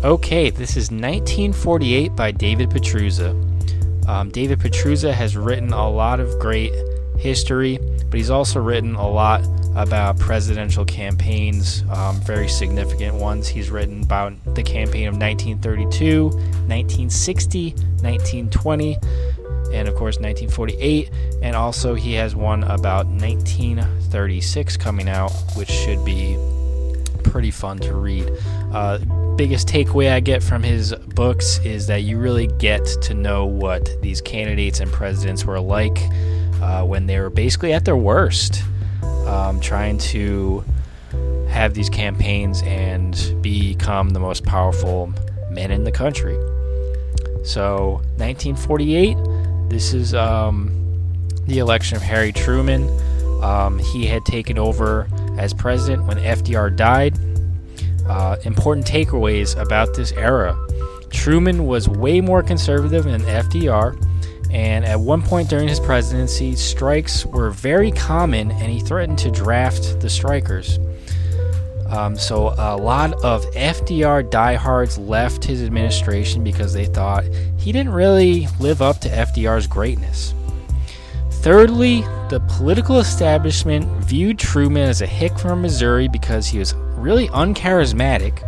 Okay, this is 1948 by David Pietrusza. David Pietrusza has written a lot of great history, but he's also written a lot about presidential campaigns, very significant ones. He's written about the campaign of 1932, 1960, 1920, and of course 1948, and also he has one about 1936 coming out, which should be pretty fun to read. Biggest takeaway I get from his books is that you really get to know what these candidates and presidents were like when they were basically at their worst, trying to have these campaigns and become the most powerful men in the country. So 1948, this is the election of Harry Truman. He had taken over as president when FDR died. Important takeaways about this era. Truman was way more conservative than FDR, and at one point during his presidency, strikes were very common, and he threatened to draft the strikers. So a lot of FDR diehards left his administration because they thought he didn't really live up to FDR's greatness. Thirdly, the political establishment viewed Truman as a hick from Missouri because he was really uncharismatic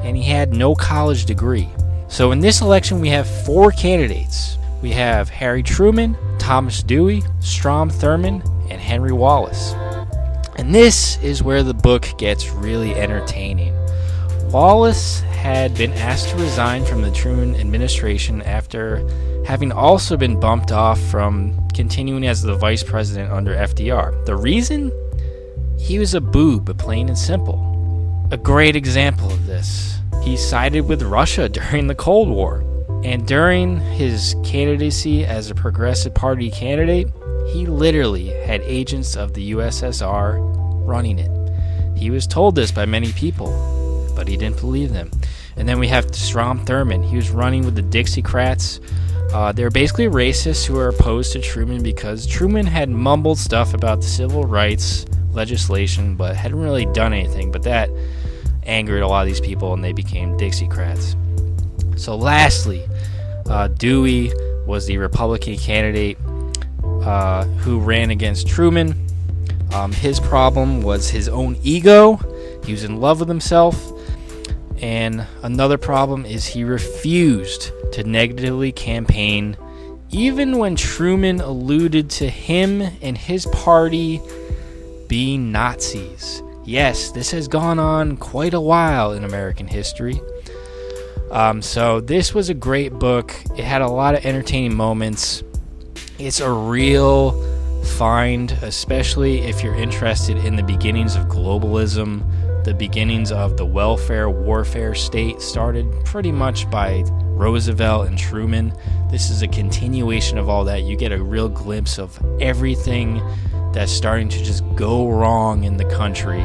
and he had no college degree. So in this election, we have four candidates. We have Harry Truman, Thomas Dewey, Strom Thurmond, and Henry Wallace. And this is where the book gets really entertaining. Wallace had been asked to resign from the Truman administration after having also been bumped off from continuing as the vice president under FDR. The reason? He was a boob, plain and simple. A great example of this. He sided with Russia during the Cold War. And during his candidacy as a Progressive Party candidate, he literally had agents of the USSR running it. He was told this by many people, but he didn't believe them. And then we have Strom Thurmond. He was running with the Dixiecrats. They're basically racists who are opposed to Truman because Truman had mumbled stuff about the civil rights legislation, but hadn't really done anything. But that angered a lot of these people, and they became Dixiecrats. So lastly, Dewey was the Republican candidate who ran against Truman. His problem was his own ego. He was in love with himself. And another problem is he refused to negatively campaign, even when Truman alluded to him and his party being Nazis. Yes, this has gone on quite a while in American history. So this was a great book. It had a lot of entertaining moments. It's a real find, especially if you're interested in the beginnings of globalism, the beginnings of the welfare warfare state, started pretty much by Roosevelt and Truman. This is a continuation of all that. You get a real glimpse of everything that's starting to just go wrong in the country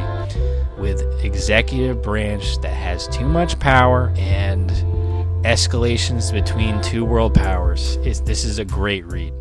with executive branch that has too much power and escalations between two world powers. This is a great read.